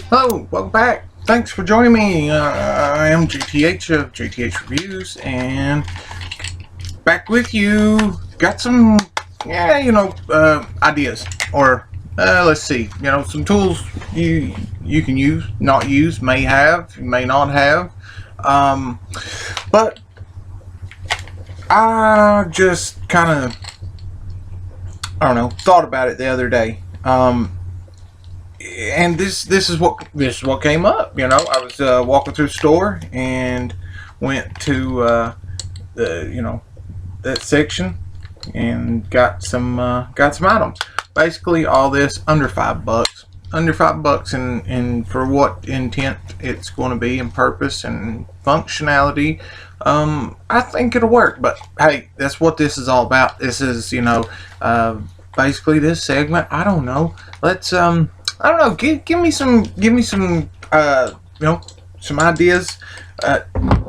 Hello, welcome back. Thanks for joining me. I am JTH of JTH Reviews, and back with you. Got some, ideas, or let's see, some tools you can use, not use, may have, may not have. But I just kind of, thought about it the other day. And this is what came up. I was walking through the store and went to that section and got some items. Basically, all this under $5, and for what intent it's going to be and purpose and functionality. I think it'll work. But hey, that's what this is all about. This is basically this segment. I don't know. Let's give me some some ideas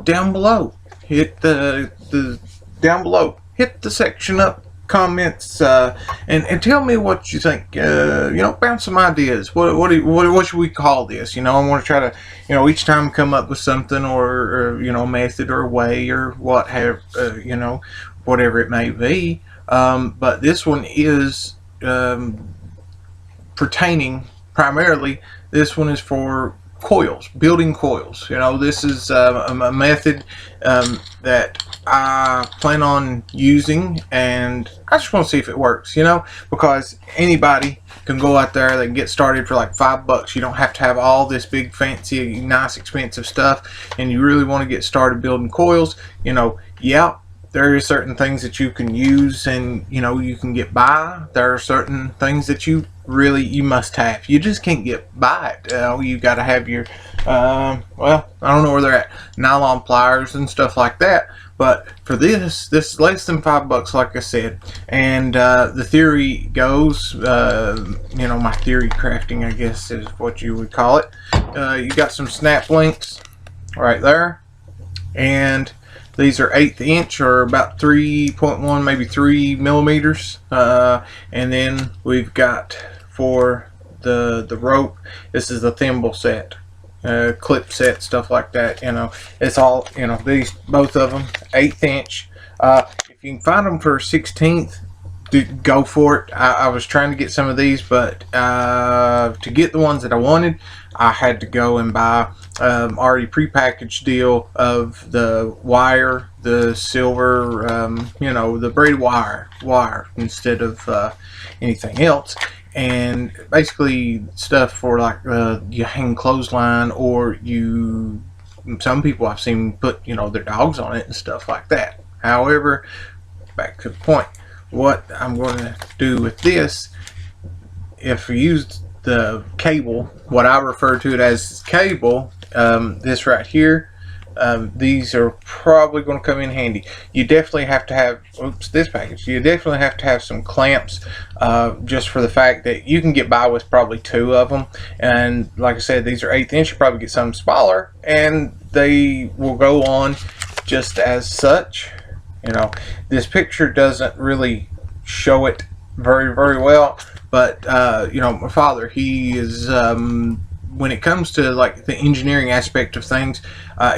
down below. Hit the down below. Hit the section up, comments, and tell me what you think. Bounce some ideas. What should we call this? I want to try to each time come up with something or method or way or what have whatever it may be. But this one is pertaining. Primarily, this one is for coils, building coils. This is a method that I plan on using, and I just want to see if it works, because anybody can go out there, they can get started for like $5. You don't have to have all this big, fancy, nice, expensive stuff, and you really want to get started building coils. Yeah, there are certain things that you can use and you can get by. There are certain things that you must have. You just can't get by it. You got to have your I don't know where they're at, nylon pliers and stuff like that. But for this is less than $5, like I said. And the theory goes, my theory crafting, I guess is what you would call it. You got some snap links right there, and these are 1/8 inch, or about 3.1, maybe 3 millimeters. And then we've got for the rope, this is the thimble set, clip set, stuff like that. It's all, these, both of them, 1/8 inch. If you can find them for 1/16, go for it. I was trying to get some of these, but to get the ones that I wanted, I had to go and buy already prepackaged deal of the wire, the silver, the braided wire instead of anything else. And basically stuff for like you hang clothesline, or some people I've seen put their dogs on it and stuff like that. However, back to the point, what I'm going to do with this, if we use the cable, what I refer to it as cable, this right here, these are probably going to come in handy. You definitely have to have, this package, you definitely have to have some clamps, just for the fact that you can get by with probably 2 of them. And like I said, these are 1/8 inch. You probably get some smaller, and they will go on just as such. This picture doesn't really show it very, very well, but my father, he is, when it comes to like the engineering aspect of things,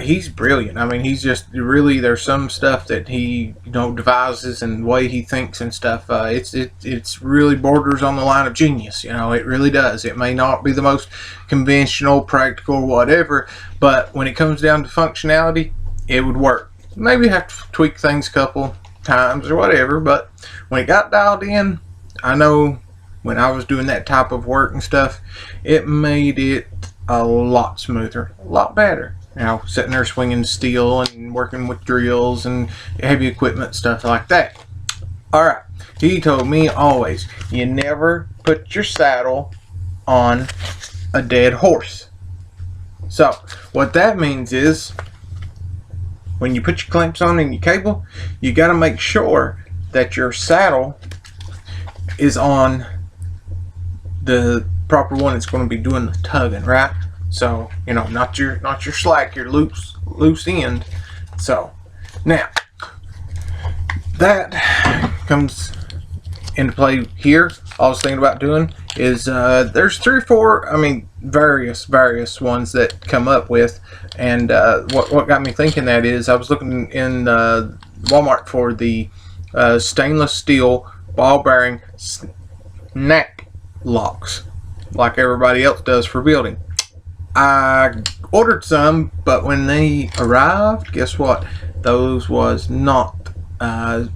he's brilliant. I mean, he's just really, there's some stuff that he devises and the way he thinks and stuff. It's really borders on the line of genius. It really does. It may not be the most conventional, practical, whatever, but when it comes down to functionality, it would work. Maybe have to tweak things a couple times or whatever, but when it got dialed in, I know when I was doing that type of work and stuff, it made it a lot smoother, a lot better. Sitting there swinging steel and working with drills and heavy equipment, stuff like that. Alright, he told me always, you never put your saddle on a dead horse. So, what that means is, when you put your clamps on and your cable, you got to make sure that your saddle is on the proper one that's going to be doing the tugging, right? So, you know, not your slack, your loose end. So now that comes into play here. All I was thinking about doing is there's 3 or 4, I mean, various ones that come up with, and what got me thinking that is I was looking in Walmart for the stainless steel ball bearing snap locks, like everybody else does for building. I ordered some, but when they arrived, guess what? Those was not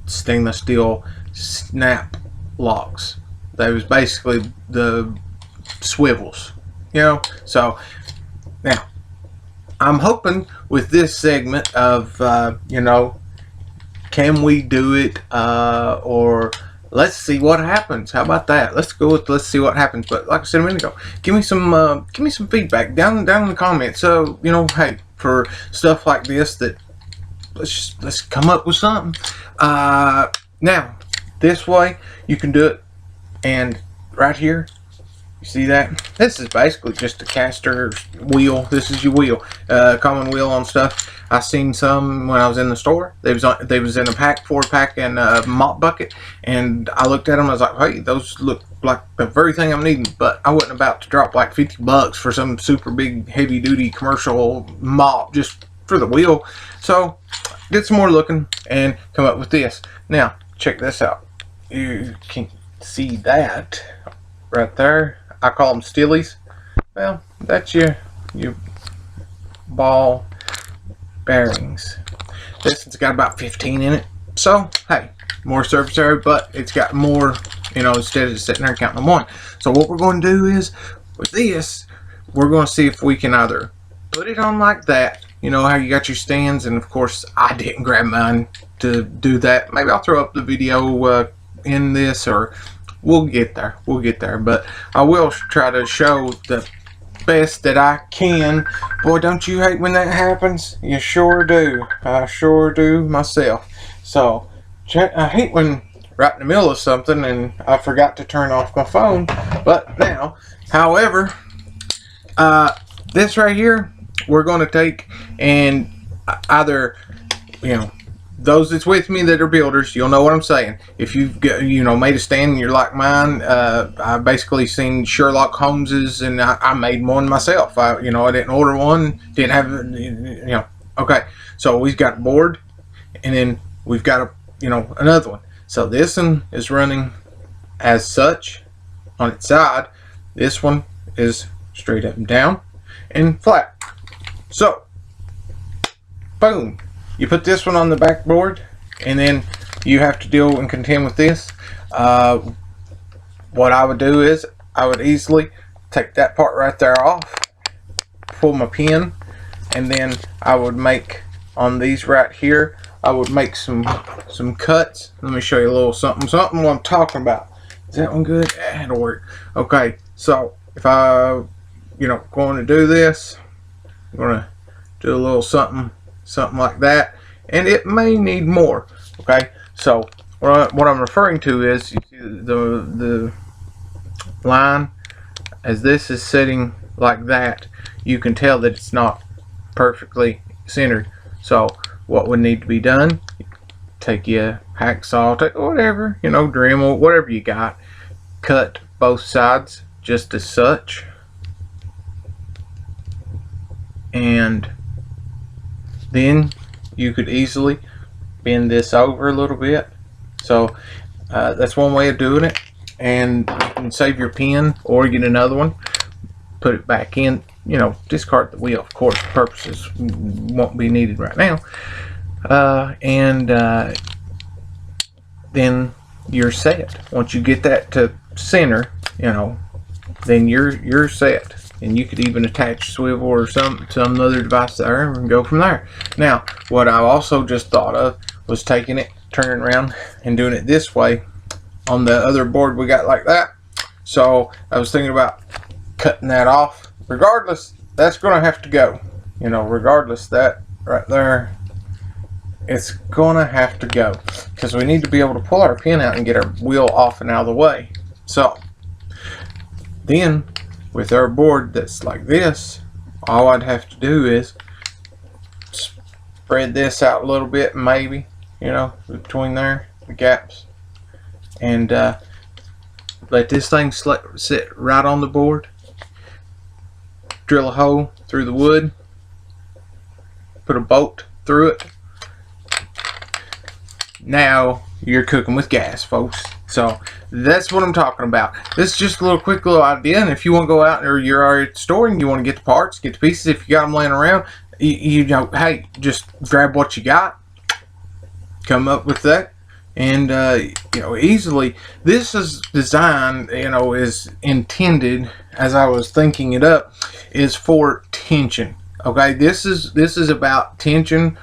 stainless steel snap locks. They was basically the swivels, you know. So now I'm hoping with this segment of you know, can we do it, or let's see what happens. How about that? Let's go with let's see what happens. But like I said a minute ago, give me some feedback down in the comments. So, you know, hey, for stuff like this, that let's come up with something. Now this way you can do it, and right here, you see that? This is basically just a caster wheel. This is your wheel, common wheel on stuff. I seen some when I was in the store. They was in a pack, 4-pack, and a mop bucket, and I looked at them. I was like, hey, those look like the very thing I'm needing. But I wasn't about to drop like $50 for some super big, heavy duty commercial mop just for the wheel. So did some more looking and come up with this. Now check this out. You can see that right there. I call them stillies. Well, that's your ball bearings. This one's got about 15 in it. So hey, more surface area, but it's got more, you know, instead of just sitting there counting them one. So what we're going to do is, with this, we're going to see if we can either put it on like that, you know how you got your stands, and of course I didn't grab mine to do that. Maybe I'll throw up the video in this, or we'll get there. But I will try to show the best that I can. Boy, don't you hate when that happens? You sure do. I sure do myself. So I hate when right in the middle of something and I forgot to turn off my phone. But now, however, this right here, we're going to take and either, you know, those that's with me that are builders, you'll know what I'm saying. If you've got, you know, made a stand and you're like mine, I basically seen Sherlock Holmes's, and I made one myself. You know, I didn't order one, didn't have, you know. Okay, so we've got a board, and then we've got a, you know, another one. So this one is running as such on its side. This one is straight up and down and flat. So boom, you put this one on the backboard, and then you have to deal and contend with this. What I would do is I would easily take that part right there off, pull my pin, and then I would make on these right here, I would make some cuts. Let me show you a little something what I'm talking about. Is that one good? That'll work. Okay, so if I, you know, going to do this, I'm going to do a little something like that, and it may need more. Okay, so what I'm referring to is, you see the line, as this is sitting like that, you can tell that it's not perfectly centered. So what would need to be done, take your hacksaw, take whatever, you know, Dremel, whatever you got, cut both sides just as such, and then you could easily bend this over a little bit. So that's one way of doing it, and you can save your pin or get another one, put it back in, you know, discard the wheel, of course, purposes won't be needed right now, and then you're set. Once you get that to center, you know, then you're set. And you could even attach swivel or some other device there and go from there. Now, what I also just thought of was taking it, turning around, and doing it this way on the other board we got like that. So I was thinking about cutting that off. Regardless, that's going to have to go. You know, regardless, that right there, it's going to have to go, because we need to be able to pull our pin out and get our wheel off and out of the way. So then with our board that's like this, all I'd have to do is spread this out a little bit, maybe, you know, between there, the gaps, and let this thing sit right on the board. Drill a hole through the wood, put a bolt through it. Now you're cooking with gas, folks. So that's what I'm talking about. This is just a little quick little idea, and if you want to go out, or you're already at the store and you want to get the parts, get the pieces, if you got them laying around, you know, hey, just grab what you got, come up with that, and you know, easily. This is designed, you know, is intended, as I was thinking it up, is for tension. Okay, this is about tension.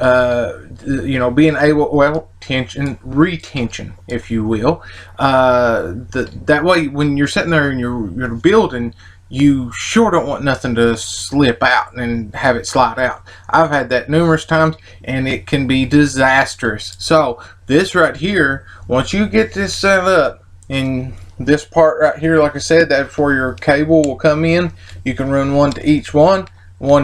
You know, being able, well, tension, retention, if you will. That way, when you're sitting there and you're building, you sure don't want nothing to slip out and have it slide out. I've had that numerous times, and it can be disastrous. So this right here, once you get this set up, and this part right here, like I said, that's where your cable will come in. You can run one to each one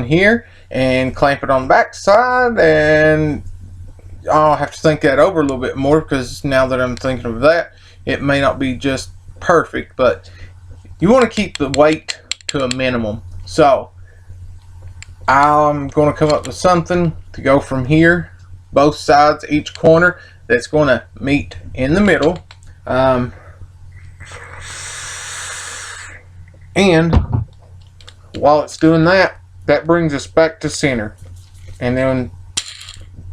here, and clamp it on the back side. And I'll have to think that over a little bit more, because now that I'm thinking of that, it may not be just perfect, but you want to keep the weight to a minimum. So I'm going to come up with something to go from here, both sides, each corner, that's going to meet in the middle. And while it's doing that, that brings us back to center. And then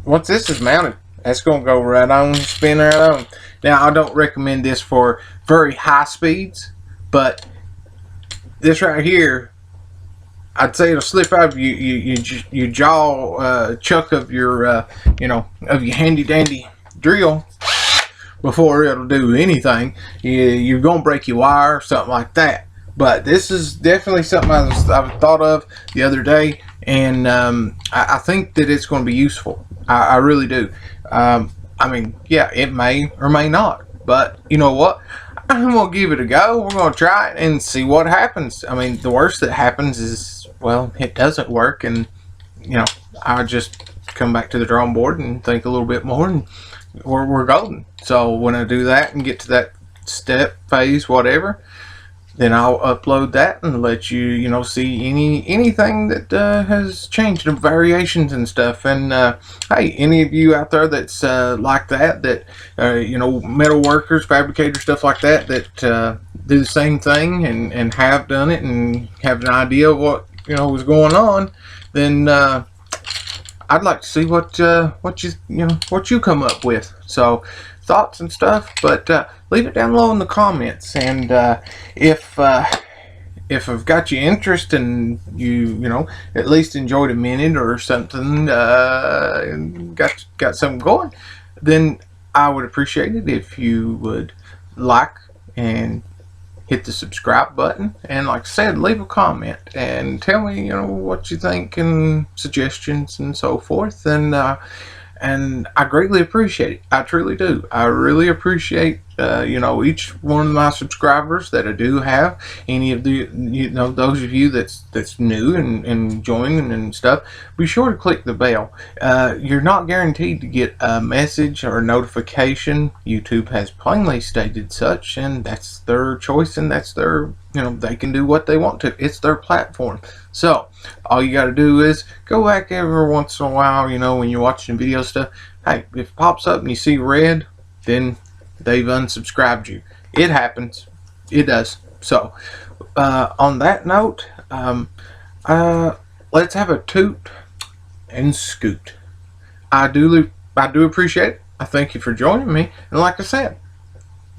once this is mounted, that's going to go right on, spin right on. Now, I don't recommend this for very high speeds, but this right here, I'd say it'll slip out of your jaw chuck of your you know, of your handy dandy drill before it'll do anything. You're gonna break your wire or something like that. But this is definitely something I thought of the other day, and I think that it's going to be useful. I really do. I mean, yeah, it may or may not, but you know what? I'm going to give it a go. We're going to try it and see what happens. I mean, the worst that happens is, well, it doesn't work, and you know, I just come back to the drawing board and think a little bit more, and we're golden. So when I do that and get to that step, phase, whatever, then I'll upload that and let you, you know, see anything that has changed, the variations and stuff. And hey, any of you out there that's like that you know, metal workers, fabricators, stuff like that, that do the same thing and have done it and have an idea of what, you know, was going on, then I'd like to see what you come up with. So thoughts and stuff, but leave it down below in the comments. And if I've got you interest and you know, at least enjoyed a minute or something, got something going, then I would appreciate it if you would like and hit the subscribe button, and like I said, leave a comment and tell me, you know, what you think and suggestions and so forth. And I greatly appreciate it. I truly do. I really appreciate you know, each one of my subscribers that I do have. Any of the, you know, those of you that's new and joining and stuff, be sure to click the bell. You're not guaranteed to get a message or a notification. YouTube has plainly stated such, and that's their choice, and that's their, you know, they can do what they want to. It's their platform. So all you got to do is go back every once in a while, you know, when you're watching video stuff. Hey, if it pops up and you see red, then they've unsubscribed you. It happens. It does. So on that note, let's have a toot and scoot. I do appreciate it. I thank you for joining me, and like I said,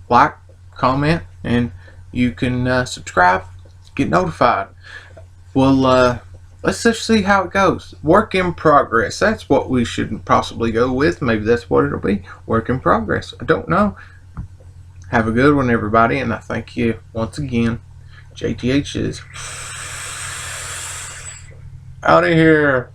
like, comment, and you can subscribe, get notified. Well, let's just see how it goes. Work in progress. That's what we should possibly go with. Maybe that's what it'll be. Work in progress. I don't know. Have a good one, everybody, and I thank you once again. JTH is out of here.